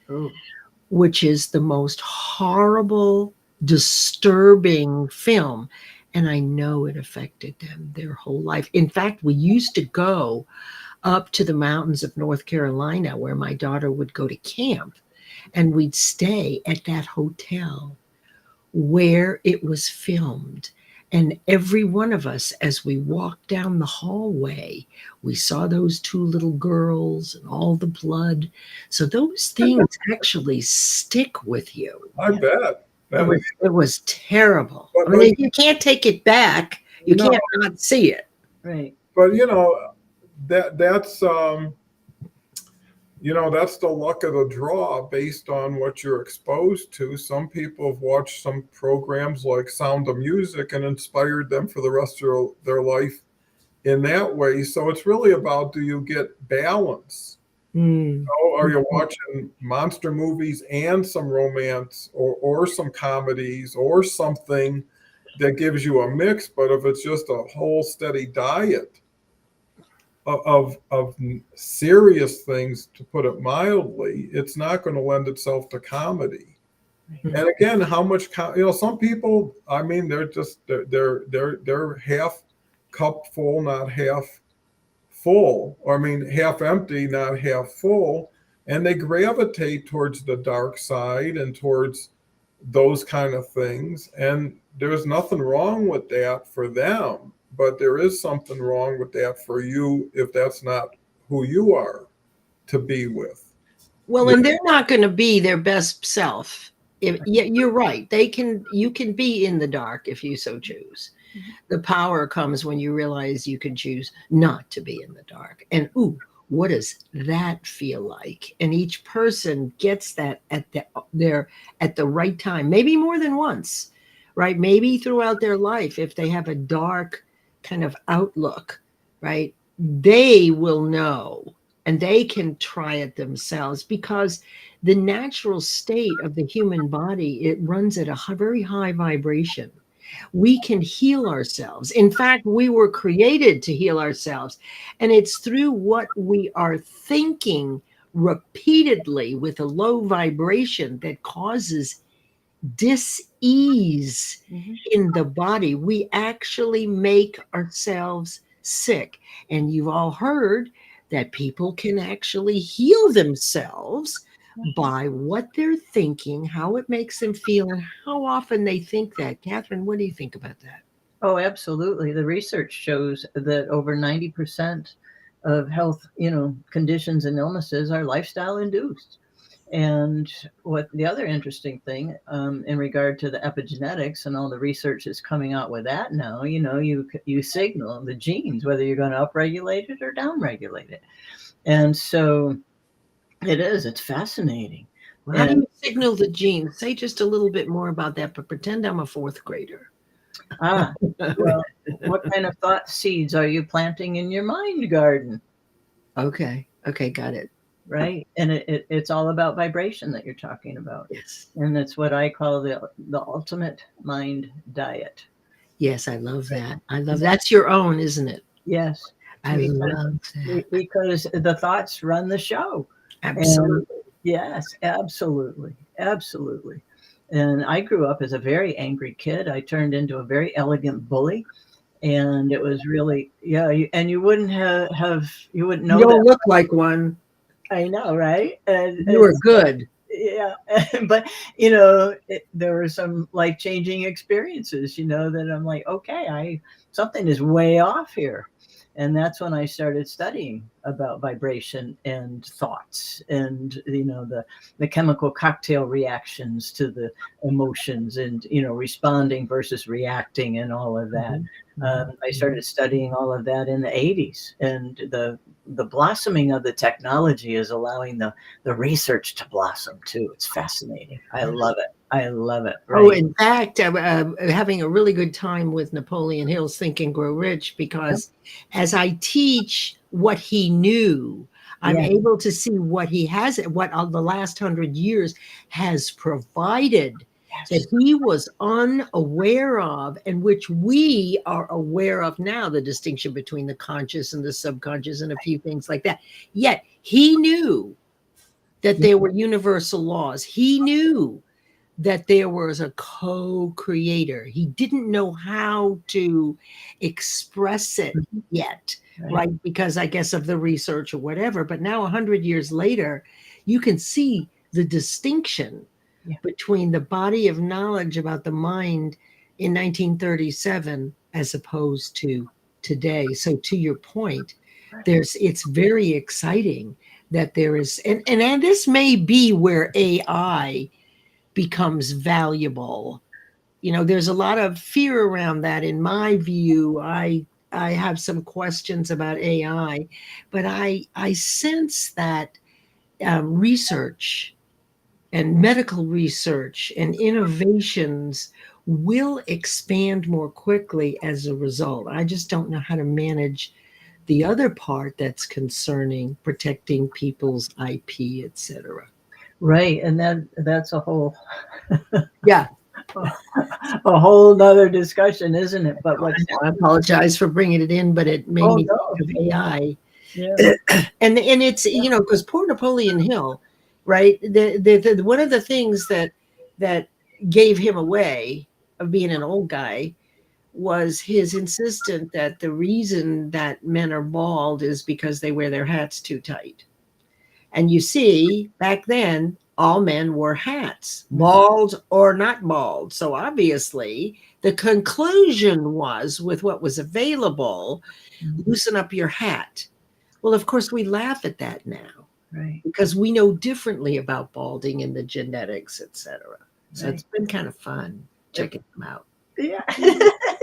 Oh, which is the most horrible, disturbing film. And I know it affected them their whole life. In fact, we used to go up to the mountains of North Carolina where my daughter would go to camp, and we'd stay at that hotel where it was filmed. And every one of us, as we walked down the hallway, we saw those 2 little girls and all the blood. So those things actually stick with you. I bet. That is, It was terrible. I But- mean, you can't take it back. You No. can't not see it. right. but that's that's the luck of the draw based on what you're exposed to. Some people have watched some programs like Sound of Music and inspired them for the rest of their life in that way. So it's really about, do you get balance? Are you watching monster movies and some romance or some comedies or something that gives you a mix? But if it's just a whole steady diet of serious things, to put it mildly, it's not going to lend itself to comedy. And again, how much some people, I mean, they're half cup full, not half full, or I mean half empty, not half full, and they gravitate towards the dark side and towards those kind of things. And there's nothing wrong with that for them, but there is something wrong with that for you if that's not who you are to be with. Well, and they're not going to be their best self. You're right. You can be in the dark if you so choose. The power comes when you realize you can choose not to be in the dark. And ooh, what does that feel like? And each person gets that at the right time, maybe more than once, right? Maybe throughout their life, if they have a dark kind of outlook, right? They will know and they can try it themselves, because the natural state of the human body, it runs at a very high vibration. We can heal ourselves. In fact, we were created to heal ourselves. And it's through what we are thinking repeatedly with a low vibration that causes dis-ease in the body. We actually make ourselves sick. And you've all heard that people can actually heal themselves by what they're thinking, how it makes them feel, and how often they think that. Catherine, what do you think about that? Oh, absolutely. The research shows that over 90% of health, conditions and illnesses are lifestyle induced. And what the other interesting thing in regard to the epigenetics and all the research that's coming out with that now, you signal the genes, whether you're going to upregulate it or downregulate it. And so it's fascinating. Well, how do you signal the genes? Say just a little bit more about that, but pretend I'm a 4th grader. Well, what kind of thought seeds are you planting in your mind garden? Okay, got it. Right. And it's all about vibration that you're talking about. Yes. And that's what I call the ultimate mind diet. Yes, I love that. That's your own, isn't it? Yes. I love that. Because the thoughts run the show. Absolutely. And yes, absolutely. Absolutely. And I grew up as a very angry kid. I turned into a very elegant bully. And it was really, and you wouldn't you wouldn't know You don't that. look like one. I know, right? And You were good. Yeah. But, there were some life-changing experiences, that I'm like, okay, something is way off here. And that's when I started studying about vibration and thoughts, and the chemical cocktail reactions to the emotions, and responding versus reacting, and all of that. I started studying all of that in the 80s, and the blossoming of the technology is allowing the research to blossom too. It's fascinating. I love it. I love it. Oh, Right. in fact, having a really good time with Napoleon Hill's Think and Grow Rich, because as I teach what he knew, I'm Yeah. able to see what he has, what the last 100 years has provided that he was unaware of, and which we are aware of now, the distinction between the conscious and the subconscious and a few things like that. Yet he knew that there were universal laws. He knew that there was a co-creator. He didn't know how to express it yet, right? Because I guess of the research or whatever. But now 100 years later, you can see the distinction between the body of knowledge about the mind in 1937 as opposed to today. So to your point, it's very exciting that there is, and this may be where AI becomes valuable. There's a lot of fear around that. In my view, I have some questions about AI, but I sense that research and medical research and innovations will expand more quickly as a result. I just don't know how to manage the other part that's concerning protecting people's IP, etc. Right. And that's a whole Yeah. a whole nother discussion, isn't it? But I apologize for bringing it in, but it made me think of AI. Yeah. And it's, because poor Napoleon Hill, right? The one of the things that gave him away of being an old guy was his insistence that the reason that men are bald is because they wear their hats too tight. And you see, back then, all men wore hats, bald or not bald. So obviously, the conclusion was, with what was available, loosen up your hat. Well, of course, we laugh at that now, Right. because we know differently about balding and the genetics, etc. So it's been kind of fun checking them out. Yeah.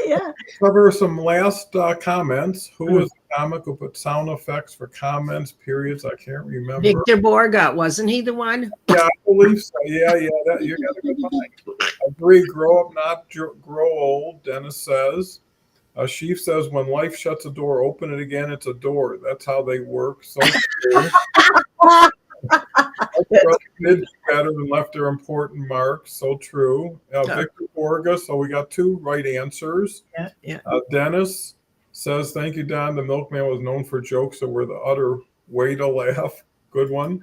Yeah. Cover some last comments. Who was the comic who put sound effects for comments, periods? I can't remember. Victor Borga, wasn't he the one? Yeah, I believe so. Yeah. You got a good mind. I agree. Grow up, not grow old. Dennis says. Sheaf says, when life shuts a door, open it again. It's a door. That's how they work. So true. Did better and left their important mark. So true. Victor Borga. So we got 2 right answers. Yeah. Dennis says, thank you, Don. The milkman was known for jokes that were the utter way to laugh. Good one.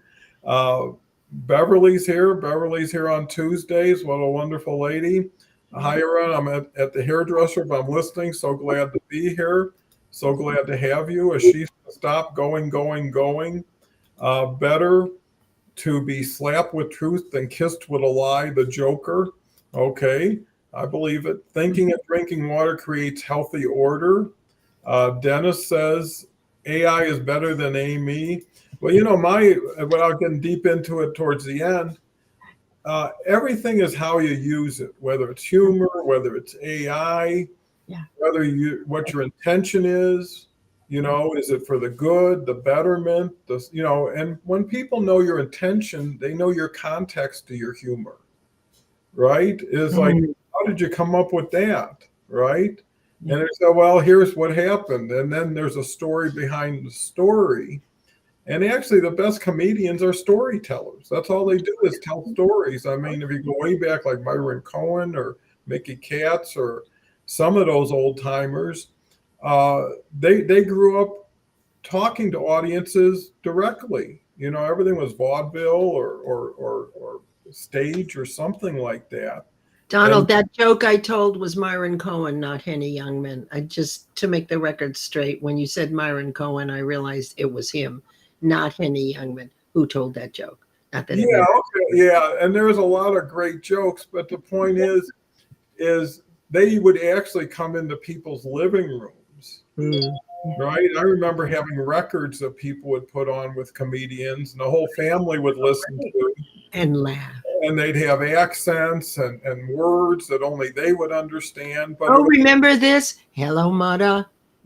Beverly's here. Beverly's here on Tuesdays. What a wonderful lady. Hi, Erin. I'm at the hairdresser, but I'm listening. So glad to be here. So glad to have you. As she stopped going. Better to be slapped with truth than kissed with a lie, the Joker. Okay, I believe it. Thinking and drinking water creates healthy order. Dennis says, AI is better than Amy. Well, without getting deep into it towards the end, everything is how you use it, whether it's humor, whether it's AI, what your intention is. Is it for the good, the betterment, and when people know your intention, they know your context to your humor, right? It's like, how did you come up with that, right? And they say, well, here's what happened. And then there's a story behind the story. And actually, the best comedians are storytellers. That's all they do is tell stories. I mean, if you go way back, like Myron Cohen or Mickey Katz or some of those old timers, they grew up talking to audiences directly. Everything was vaudeville or stage or something like that. Donald, that joke I told was Myron Cohen, not Henny Youngman. I just, to make the record straight, when you said Myron Cohen, I realized it was him, not Henny Youngman, who told that joke. Not that and there's a lot of great jokes, but the point is they would actually come into people's living rooms right? I remember having records that people would put on with comedians, and the whole family would listen to, And laugh. and they'd have accents and words that only they would understand. But Oh, remember this? Hello, mother.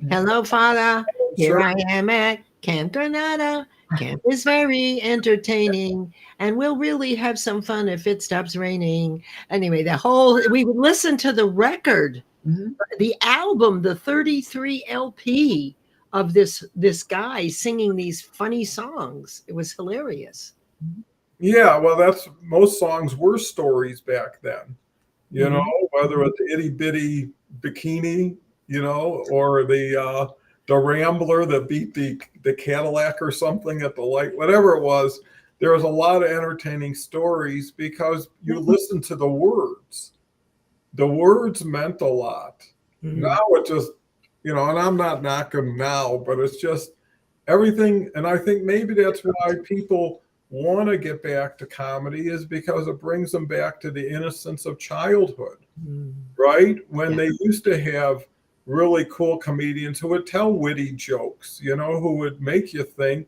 Hello, father. Here sure, I am at Camp Granada. Camp is very entertaining, and we'll really have some fun if it stops raining. Anyway, we would listen to the record, Mhm. the album, the 33 LP of this guy singing these funny songs. It was hilarious. yeah, well, that's most songs were stories back then. You Mhm. know, whether it's itty bitty bikini, you know, or the Rambler that beat the Cadillac or something at the light, whatever it was. There was a lot of entertaining stories because you listen to the words. The words meant a lot. Mhm. Now it just, you know, and I'm not knocking now, but it's just everything. And I think maybe that's why people want to get back to comedy, is because it brings them back to the innocence of childhood, Mhm. right? When Yeah. they used to have really cool comedians who would tell witty jokes, you know, who would make you think,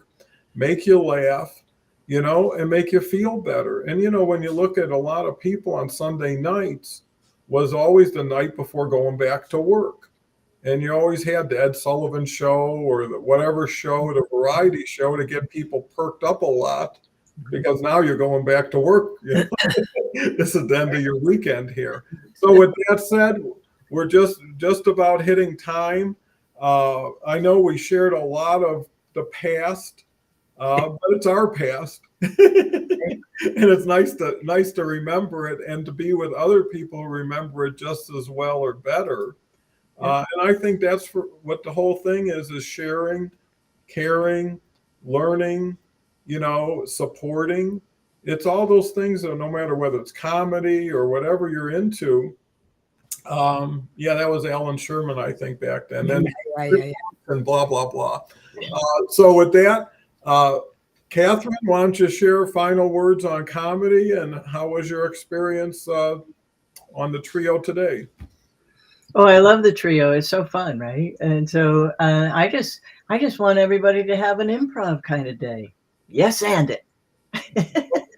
make you laugh, you know, and make you feel better. And, you know, when you look at a lot of people on Sunday nights, was always the night before going back to work. And you always had the Ed Sullivan show or the whatever show, the variety show, to get people perked up a lot, because now you're going back to work. You know? This is the end of your weekend here. So with that said, we're just about hitting time. I know we shared a lot of the past, but it's our past. And it's nice to remember it, and to be with other people who remember it just as well or better. And I think that's what the whole thing is sharing, caring, learning, you know, supporting. It's all those things that no matter whether it's comedy or whatever you're into. Yeah, that was Alan Sherman, I think, back then. And Yeah. and blah, blah, blah. So with that, Catherine, why don't you share final words on comedy, and how was your experience on the trio today? Oh, I love the trio. It's so fun, right? And so I just want everybody to have an improv kind of day. Yes, and it.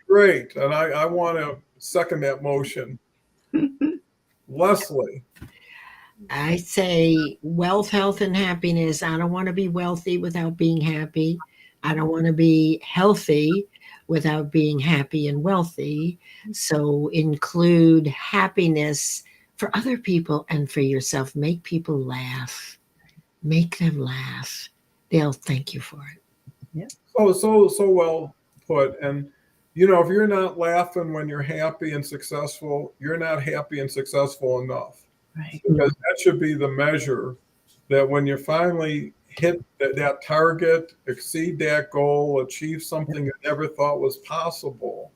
Great. And I want to second that motion. Leslie. I say wealth, health, and happiness. I don't want to be wealthy without being happy. I don't want to be healthy without being happy and wealthy. So include happiness for other people and for yourself. Make people laugh. Make them laugh. They'll thank you for it. So well put. And you know, if you're not laughing when you're happy and successful, you're not happy and successful enough. Right. Because that should be the measure, that when you finally hit that target, exceed that goal, achieve something you never thought was possible,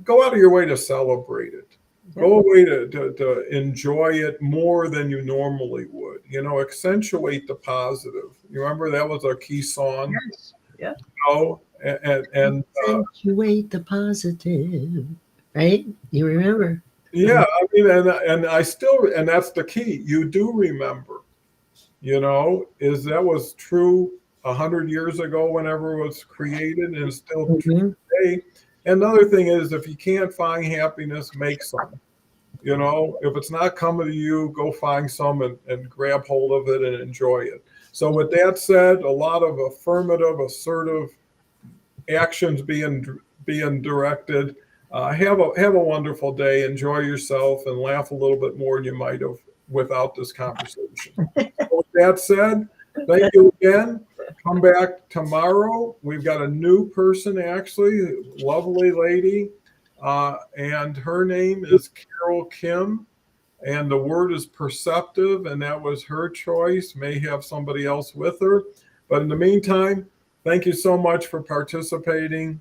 go out of your way to celebrate it. Go away to enjoy it more than you normally would. You know, accentuate the positive. You remember that was our key song? Yes. Yeah. You know, and Accentuate the positive, right? You remember? yeah, I mean, and I still, and that's the key. You do remember, you know, is that was true 100 years ago whenever it was created, and still true today. And another thing is, if you can't find happiness, make some. You know, if it's not coming to you, go find some and grab hold of it and enjoy it. So with that said, a lot of affirmative, assertive actions being directed. Have a wonderful day. Enjoy yourself and laugh a little bit more than you might have without this conversation. With that said, thank you again. Come back tomorrow. We've got a new person, actually, lovely lady, and her name is Carol Kim, and the word is perceptive, and that was her choice. May have somebody else with her, but in the meantime, thank you so much for participating.